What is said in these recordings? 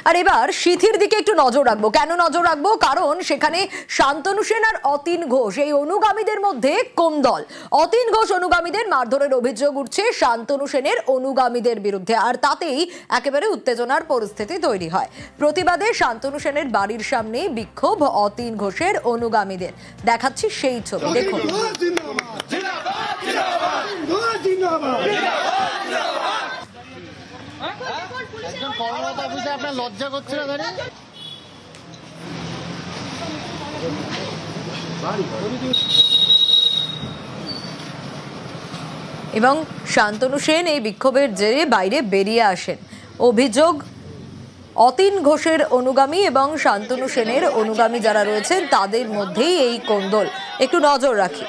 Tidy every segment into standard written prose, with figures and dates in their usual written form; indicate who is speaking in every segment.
Speaker 1: আর এবার সিথির দিকে একটু নজর রাখবো। কেন নজর রাখবো? কারণ সেখানে শান্তনু সেন আর অতীন ঘোষ এই অনুগামীদের মধ্যে কোন্দল। অতীন ঘোষ অনুগামীদের মারধরের অভিযোগ উঠছে শান্তনু সেনের অনুগামীদের বিরুদ্ধে, আর তাতেই একেবারে উত্তেজনার পরিস্থিতি তৈরি হয়। প্রতিবাদে শান্তনু সেনের বাড়ির সামনে বিক্ষোভ অতীন ঘোষের অনুগামীদের। দেখাচ্ছি সেই ছবি, দেখুন।
Speaker 2: লজ্জা করছে না দাঁড়িয়ে?
Speaker 1: এবং শান্তনু সেন এই বিক্ষোভের জেরে বাইরে বেরিয়ে আসেন। অভিযোগ, অতীন ঘোষের অনুগামী এবং শান্তনু সেনের অনুগামী যারা রয়েছেন তাদের মধ্যেই এই কোন্দল। একটু নজর রাখি।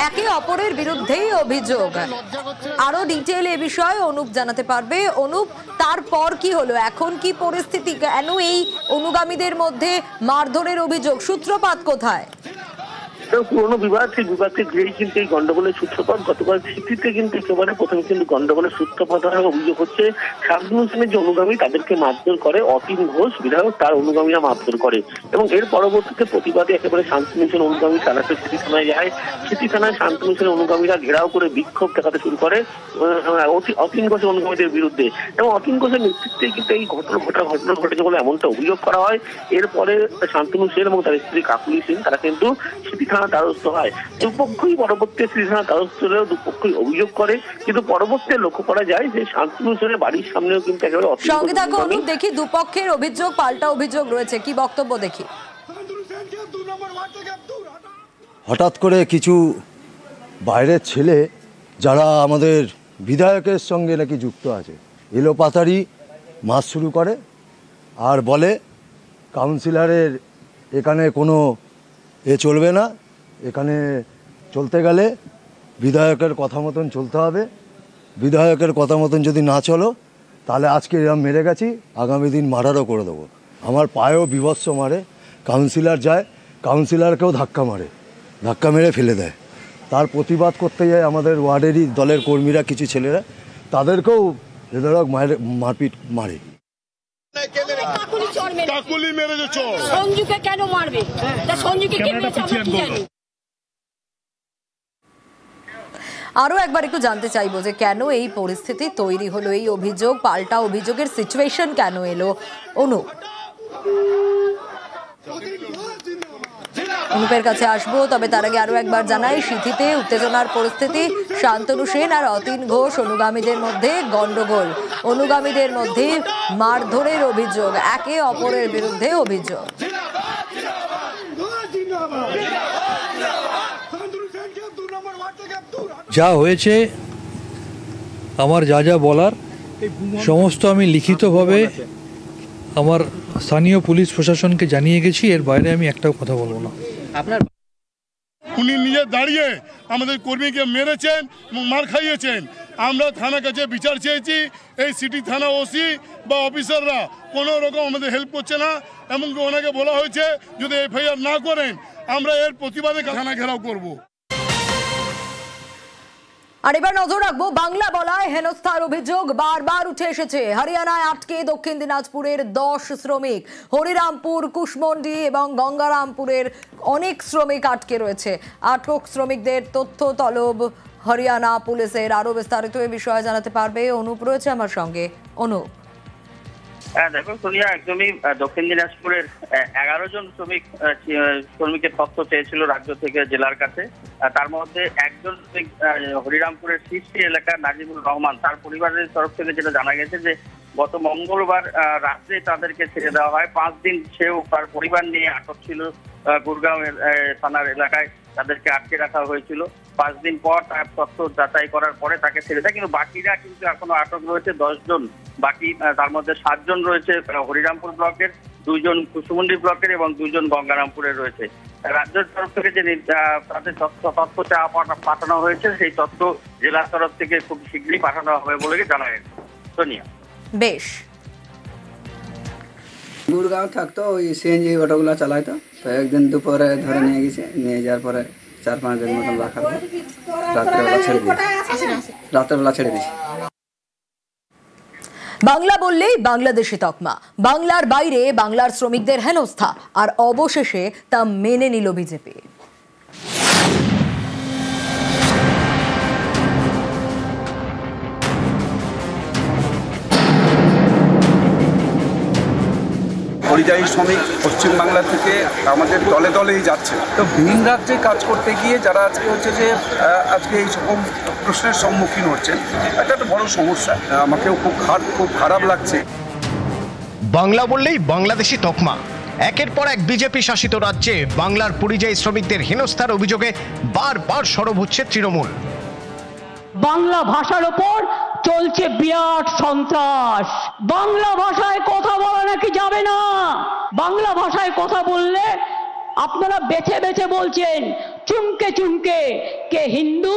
Speaker 1: একে অপরের বিরুদ্ধেই অভিযোগ। আরো ডিটেইল এ বিষয়ে অনুপ জানাতে পারবে। অনুপ, তারপর কি হলো? এখন কি পরিস্থিতি? কেন এই অনুগামীদের মধ্যে মারধরের অভিযোগ? সূত্রপাত কোথায়?
Speaker 3: পুরোনো বিবাদ, সেই বিবাদকে ঘিরেই কিন্তু এই গন্ডগোলের সূত্রপাত। গতকাল সিটিতে কিন্তু একেবারে প্রথমে কিন্তু গন্ডগোলের সূত্রপাত হওয়ার অভিযোগ হচ্ছে শান্তনু সেনের যে অনুগামী তাদেরকে মারধর করে অতীন ঘোষ বিধায়ক, তার অনুগামীরা মারধর করে এবং এর পরবর্তীতে প্রতিবাদে একেবারে শান্তনু সেন অনুগামী তারা সিটি থানায় যায়। সিটি থানায় শান্তনু সেনের অনুগামীরা ঘেরাও করে বিক্ষোভ দেখাতে শুরু করে অতীন ঘোষের অনুগামীদের বিরুদ্ধে এবং অতীন ঘোষের নেতৃত্বে কিন্তু এই ঘটনা ঘটেছে বলে এমনটা অভিযোগ করা হয়। এরপরে শান্তনু সেন এবং তার স্ত্রী কাকুলি সিং তারা কিন্তু সিটি থানা দ্বারস্থ হয়। দুপক্ষই পরবর্তী সিটি থানা দ্বারস্থ হলেও দুপক্ষই অভিযোগ করে, কিন্তু পরবর্তী লক্ষ্য করা যায় যে শান্তনু সেনের বাড়ির সামনেও কিন্তু একেবারে
Speaker 1: সঙ্গে থাকো অনুপ, দেখি দুপক্ষের অভিযোগ পাল্টা অভিযোগ রয়েছে, কি বক্তব্য দেখি।
Speaker 4: হঠাৎ করে কিছু বাইরের ছেলে যারা আমাদের বিধায়কের সঙ্গে নাকি যুক্ত আছে এলোপাতাড়ি মাস শুরু করে আর বলে কাউন্সিলরের এখানে কোনো চলবে না, এখানে চলতে গেলে বিধায়কের কথা মতন চলতে হবে, বিধায়কের কথা মতন যদি না চলো তাহলে আজকে এরকম মেরে গেছি, আগামী দিন মারারও করে দেবো। আমার পায়েও বিভৎস মারে, কাউন্সিলর যায় কাউন্সিলরকেও ধাক্কা মারে, ধাক্কা মেরে ফেলে দেয়। তার প্রতিবাদ করতে যায় আমাদের ওয়ার্ডেরই দলের কর্মীরা, কিছু ছেলেরা, তাদেরকেও বেধড়ক মারপিট মারে।
Speaker 1: আরো একবার একটু জানতে চাইবো যে কেন এই পরিস্থিতি তৈরি হলো, এই অভিযোগ পাল্টা অভিযোগের সিচুয়েশন কেন এলো? অনুপের কাছে আসবো, তবে তার আগে আরো একবার জানাই, সিথিতে উত্তেজনার পরিস্থিতি। শান্তনু সেন আর অতীন ঘোষ অনুগামীদের মধ্যে গন্ডগোল, অনুগামীদের মধ্যে মারধরের অভিযোগ, একে অপরের বিরুদ্ধে অভিযোগ।
Speaker 5: যা হয়েছে, আমার যা যা বলার সমস্ত আমি লিখিতভাবে আমার স্থানীয় পুলিশ প্রশাসনকে জানিয়ে গেছি। এর বাইরে আমি একটাও কথা বলবো না।
Speaker 6: উনি নিজে দাঁড়িয়ে আমাদের কর্মীকে মেরেছেন এবং মার খাইয়েছেন। আমরা থানার কাছে বিচার চেয়েছি, এই সিটি থানা ওসি বা অফিসাররা কোনো রকম আমাদের হেল্প করছে না। এমনকি ওনাকে বলা হয়েছে যদি এফআইআর না করেন আমরা এর প্রতিবাদে থানা ঘেরাও করব।
Speaker 1: আর এবার নজর রাখবো, বাংলা বলায় হেনস্থার অভিযোগ বারবার উঠে এসেছে। হরিয়ানায় আটকে দক্ষিণ দিনাজপুরের 10 শ্রমিক, হরিরামপুর, কুশমন্ডি এবং গঙ্গারামপুরের অনেক শ্রমিক আটকে রয়েছে। আটক শ্রমিকদের তথ্য তলব হরিয়ানা পুলিশের। আরো বিস্তারিত এই বিষয়ে জানাতে পারবে অনুপ, রয়েছে আমার সঙ্গে। অনুপ,
Speaker 3: দেখো সোনিয়া, একদমই দক্ষিণ দিনাজপুরের 11 জন শ্রমিকের তথ্য চেয়েছিল রাজ্য থেকে জেলার কাছে। তার মধ্যে একজন শ্রমিক হরিরামপুরের সৃষ্টি এলাকার নাজিমুল রহমান, তার পরিবারের তরফ থেকে যেটা জানা গেছে যে গত মঙ্গলবার রাত্রে তাদেরকে ছেড়ে দেওয়া হয়। 5 দিন সেও তার পরিবার নিয়ে আটক ছিল গুরগাঁও থানার এলাকায়, তাদেরকে আটকে রাখা হয়েছিল। 5 দিন পর তার তথ্য যাচাই করার পরে তাকে ছেড়ে দেয়, কিন্তু বাকিরা কিন্তু এখনো আটক রয়েছে 10 জন। বাকি তার মধ্যে 7 জন রয়েছে হরিরামপুর ব্লকের,
Speaker 2: 2জন কুসুমুন্ডি ব্লকের এবং 2জন গঙ্গারামপুরের রয়েছে। রাজ্যের তরফ থেকে যে তাদের তথ্য পাঠানো হয়েছে, সেই তথ্য জেলার তরফ থেকে খুব শীঘ্রই পাঠানো হবে বলে জানা গেছে। সোনিয়া,
Speaker 1: বেশ।
Speaker 7: গুড়গাঁও থাকতো, ওই সিএনজি অটোগুলো চালাইতো। তো একদিন দুপুরে ধরে নিয়ে গেছে, নিয়ে যাওয়ার পরে 4-5 দিন মতন রাখার পর রাত্রেবেলা ছেড়ে দিয়েছে।
Speaker 1: বাংলা বললেই বাংলাদেশি তকমা, বাংলার বাইরে বাংলার শ্রমিকদের হেনস্থা, আর অবশেষে তা মেনে নিল বিজেপি।
Speaker 8: পরিযায়ী শ্রমিক পশ্চিমবাংলা থেকে আমাদের দলে দলেই যাচ্ছে। তো ভিন রাজ্যে কাজ করতে গিয়ে যারা আজকে হচ্ছে যে আজকে এই সকম প্রশ্নের সম্মুখীন হচ্ছেন, এটা একটা বড় সমস্যা। আমাকেও খুব খারাপ লাগছে।
Speaker 9: বাংলা বললেই বাংলাদেশি তকমা, একের পর এক বিজেপি শাসিত রাজ্যে বাংলার পরিযায়ী শ্রমিকদের হেনস্থার অভিযোগে বারবার সরব হচ্ছে তৃণমূল।
Speaker 10: বাংলা ভাষার ওপর চলছে বিরাট সন্ত্রাস। বাংলা ভাষায় কথা বলা নাকি যাবে না। বাংলা ভাষায় কথা বললে আপনারা বেছে বেছে বলছেন, চুমকে চুমকে, কে হিন্দু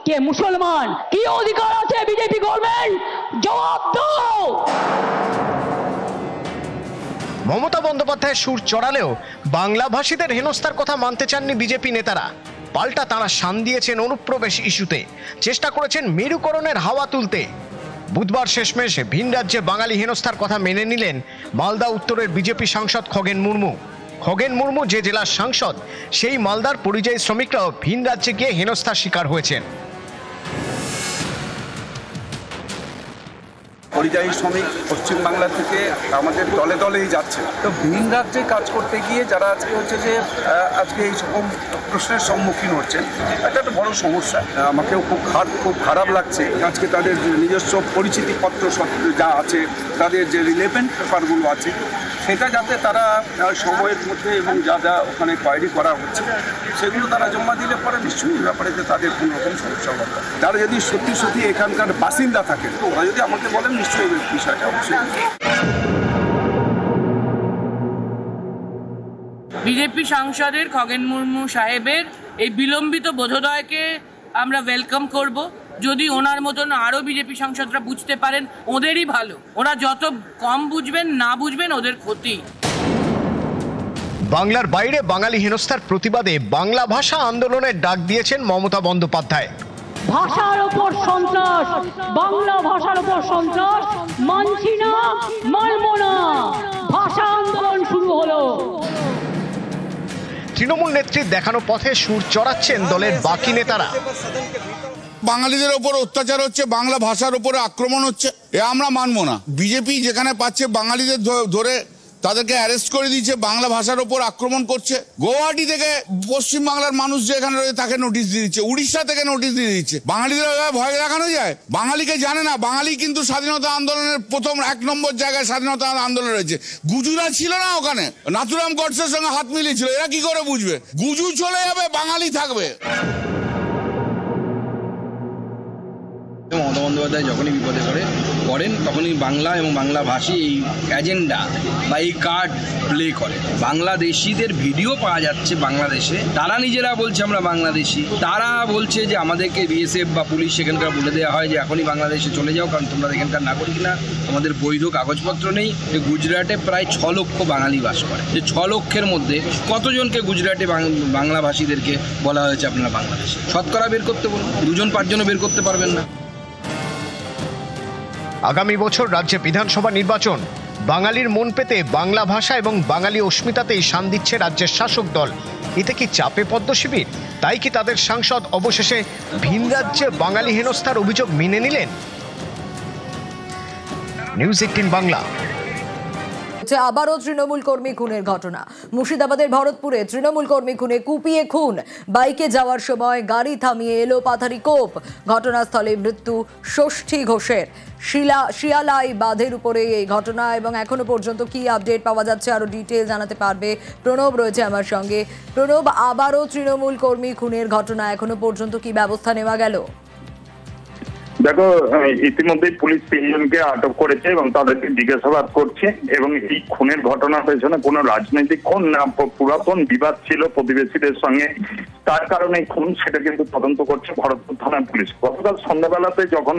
Speaker 10: কে মুসলমান। কি অধিকার আছে বিজেপি গভর্নমেন্ট? জবাব দাও।
Speaker 9: মমতা বন্দ্যোপাধ্যায় সুর চড়ালেও বাংলাভাষীদের হেনস্থার কথা মানতে চাননি বিজেপি নেতারা। পাল্টা তাঁরা শান দিয়েছেন অনুপ্রবেশ ইস্যুতে, চেষ্টা করেছেন মেরুকরণের হাওয়া তুলতে। বুধবার শেষমেশ ভিন রাজ্যে বাঙালি হেনস্থার কথা মেনে নিলেন মালদা উত্তরের বিজেপি সাংসদ খগেন মুর্মু। খগেন মুর্মু যে জেলার সাংসদ, সেই মালদার পরিযায়ী শ্রমিকরাও ভিন রাজ্যে গিয়ে হেনস্থার শিকার হয়েছেন।
Speaker 8: পরিযায়ী শ্রমিক পশ্চিমবাংলা থেকে আমাদের দলে দলেই যাচ্ছে। তো ভিন রাজ্যে কাজ করতে গিয়ে যারা আজকে হচ্ছে যে আজকে এই সকম প্রশ্নের সম্মুখীন হচ্ছেন, এটা একটা বড় সমস্যা। আমাকেও খুব খারাপ লাগছে। আজকে তাদের নিজস্ব পরিচিতিপত্র যা আছে, তাদের যে রিলেভেন্ট পেপারগুলো আছে, সেটা যাতে তারা সময়ের মধ্যে এবং যা যা ওখানে কোয়ারি করা হচ্ছে সেগুলো তারা জমা দিলে পরে নিশ্চয়ই ব্যাপারে যে তাদের কোনো রকম সমস্যা হবে। তারা যদি সত্যি এখানকার বাসিন্দা থাকে, তো ওরা যদি আমাকে বলেন নিশ্চয়ই বিষয়টা অবশ্যই।
Speaker 10: বিজেপি সাংসদের খগেন মুর্মু সাহেবের এই বিলম্বিত বোধোদয়কে আমরা ওয়েলকাম করব। যদি ওনার মতন আরও বিজেপি সাংসদরা বুঝতে পারেন, ওদেরই ভালো। ওরা যত কম বুঝবেন, না বুঝবেন, ওদের ক্ষতি।
Speaker 9: বাংলার বাইরে বাঙালি হেনস্থার প্রতিবাদে বাংলা ভাষা আন্দোলনের ডাক দিয়েছেন মমতা বন্দ্যোপাধ্যায়।
Speaker 10: ভাষার ওপর সন্ত্রাস, বাংলা ভাষার ওপর সন্ত্রাস মানছি না, মানব না। ভাষা আন্দোলন শুরু হলো।
Speaker 9: তৃণমূল নেত্রীর দেখানো পথে সুর চড়াচ্ছেন দলের বাকি নেতারা।
Speaker 6: বাঙালিদের ওপর অত্যাচার হচ্ছে, বাংলা ভাষার উপরে আক্রমণ হচ্ছে, এ আমরা মানবো না। বিজেপি যেখানে পাচ্ছে বাঙালিদের ধরে তাদেরকে অ্যারেস্ট করে দিচ্ছে, বাংলা ভাষার ওপর আক্রমণ করছে। গুয়াহাটি থেকে পশ্চিমবাংলার মানুষ যে এখানে রয়েছে তাকে নোটিশ দিয়ে দিচ্ছে, উড়িষ্যা থেকে নোটিশ দিয়ে দিচ্ছে। বাঙালিদের ভয় দেখানো যায়? বাঙালিকে জানে না। বাঙালি কিন্তু স্বাধীনতা আন্দোলনের প্রথম 1 নম্বর জায়গায় স্বাধীনতা আন্দোলন রয়েছে। গুজুরা ছিল না ওখানে, নাথুরাম গডসের সঙ্গে হাত মিলিয়েছিল। এরা কি করে বুঝবে? গুজু চলে যাবে, বাঙালি থাকবে।
Speaker 11: মমতা বন্দ্যোপাধ্যায় যখনই বিপদে পড়েন তখনই বাংলা এবং বাংলাভাষী এই এজেন্ডা বা এই কার্ড প্লে করে। বাংলাদেশিদের ভিডিও পাওয়া যাচ্ছে বাংলাদেশে, তারা নিজেরা বলছে আমরা বাংলাদেশি। তারা বলছে যে আমাদেরকে বিএসএফ বা পুলিশ সেখানকার বলে দেওয়া হয় যে এখনই বাংলাদেশে চলে যাও, কারণ তোমরা এখানকার নাগরিক না, তোমাদের বৈধ কাগজপত্র নেই। গুজরাটে প্রায় 6 লক্ষ বাঙালি বাস করে। যে 6 লক্ষের মধ্যে কতজনকে গুজরাটে বাংলাভাষীদেরকে বলা হয়েছে আপনারা বাংলাদেশি? শতকরা বের করতে বলুন, 2-5 জনও বের করতে পারবেন না।
Speaker 9: আগামী বছর রাজ্যে বিধানসভা নির্বাচন। বাঙালির মন পেতে বাংলা ভাষা এবং বাঙালি অস্মিতাতেই শান দিচ্ছে রাজ্যের শাসক দল। এতে কি চাপে পদ্ম শিবির? তাই কি তাদের সাংসদ অবশেষে ভিন রাজ্যে বাঙালি হেনস্থার অভিযোগ মেনে নিলেন? নিউজ 18 বাংলা।
Speaker 1: আবারও তৃণমূল কর্মী খুনের ঘটনা। মুর্শিদাবাদের ভরতপুরে তৃণমূল কর্মী খুনে কুপিয়ে খুন। বাইকে যাওয়ার সময় গাড়ি থামিয়ে এলো পাথারি কোপ। ঘটনাস্থলে মৃত্যু ষষ্ঠী ঘোষের। শিয়ালাই বাঁধের উপরে এই ঘটনা, এবং এখনো পর্যন্ত কি আপডেট পাওয়া যাচ্ছে আরো ডিটেইল জানাতে পারবে প্রণব রয়েছে আমার সঙ্গে। প্রণব, আবারও তৃণমূল কর্মী খুনের ঘটনা, এখনো পর্যন্ত কি ব্যবস্থা নেওয়া গেল?
Speaker 12: দেখো, ইতিমধ্যেই পুলিশ 3 জনকে আটক করেছে এবং তাদেরকে জিজ্ঞাসাবাদ করছে। এবং এই খুনের ঘটনার পেছনে কোনো রাজনৈতিক খুন না, পুরাতন বিবাদ ছিল প্রতিবেশীদের সঙ্গে, তার কারণে খুন, সেটা কিন্তু তদন্ত করছে ভরতপুর থানার পুলিশ। গতকাল সন্ধ্যাবেলাতে যখন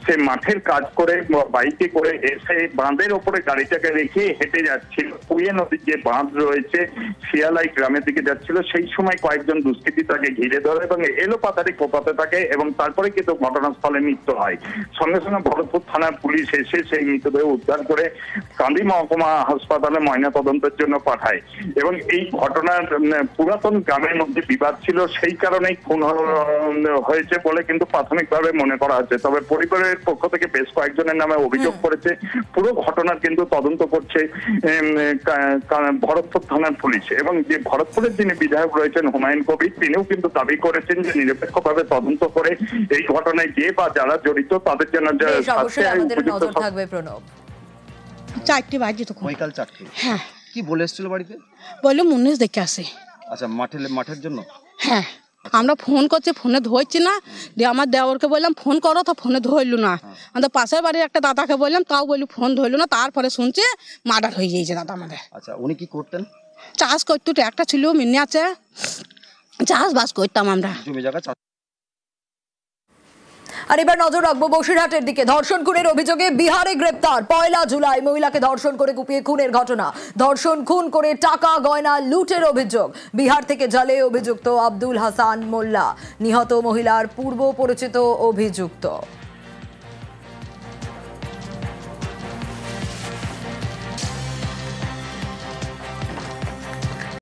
Speaker 12: সে মাঠের কাজ করে বাইকে করে এসে বাঁধের ওপরে গাড়িটাকে রেখে হেঁটে যাচ্ছিল, কুয়ে নদীর যে বাঁধ রয়েছে শিয়ালাই গ্রামের দিকে যাচ্ছিল, সেই সময় কয়েকজন দুষ্কৃতী তাকে ঘিরে ধরে এবং এলোপাতাড়ি কোপাতে থাকে এবং তারপরে কিন্তু ঘটনাস্থলে মৃত্যু হয়। সঙ্গে সঙ্গে ভরতপুর থানার পুলিশ এসে সেই মৃতদেহ উদ্ধার করে কান্দি মহকুমা হাসপাতালে ময়না তদন্তের জন্য পাঠায়। এবং এই ঘটনার পুরাতন গ্রামের মধ্যে বিবাদ ছিল, সেই কারণেই খুন হয়েছে বলে কিন্তু প্রাথমিকভাবে মনে করা হচ্ছে। তবে পরিবারের পক্ষ থেকে বেশ কয়েকজনের নামে অভিযোগ করেছে। পুরো ঘটনার কিন্তু তদন্ত করছে ভরতপুর থানার পুলিশ। এবং যে ভরতপুরের যিনি বিধায়ক রয়েছেন হুমায়ুন কবির, তিনিও কিন্তু দাবি করেছেন যে নিরপেক্ষভাবে তদন্ত করে এই ঘটনায় যে বা যারা জড়িত তাদের জন্য
Speaker 1: থাকবে। প্রণব,
Speaker 13: 4টে বাজে তখন,
Speaker 14: বৈকাল 4টে।
Speaker 13: হ্যাঁ।
Speaker 14: কি বলে এসেছিল বাড়িতে?
Speaker 13: বললো মুন্নিস দেখে আসে।
Speaker 14: আচ্ছা, মাঠের জন্য?
Speaker 13: হ্যাঁ, আমরা ফোন করছি, ফোনে ধরছি না। দিয়ে আমার দেওরকে বললাম ফোন করো, তো ফোনে ধরলো না। আমাদের পাশের বাড়ির একটা দাদাকে বললাম, তাও বলি ফোন ধরলো না। তারপরে শুনছে মার্ডার হয়ে গিয়েছে দাদা আমাদের।
Speaker 14: আচ্ছা, উনি কি করতেন?
Speaker 13: চাষ করতো, একটা ছিল মিনি আছে, চাষবাস করতাম আমরা।
Speaker 14: জমি জায়গা।
Speaker 1: আর এবার নজর রাখবো বসিরহাটের দিকে। ধর্ষণ খুনের অভিযোগে বিহারে গ্রেপ্তার 1 জুলাই মহিলাকে ধর্ষণ করে কুপিয়ে খুনের ঘটনা। ধর্ষণ খুন করে টাকা গয়না লুটের অভিযোগ। বিহার থেকে জালে অভিযুক্ত আব্দুল হাসান মোল্লা, নিহত মহিলার পূর্ব পরিচিত অভিযুক্ত।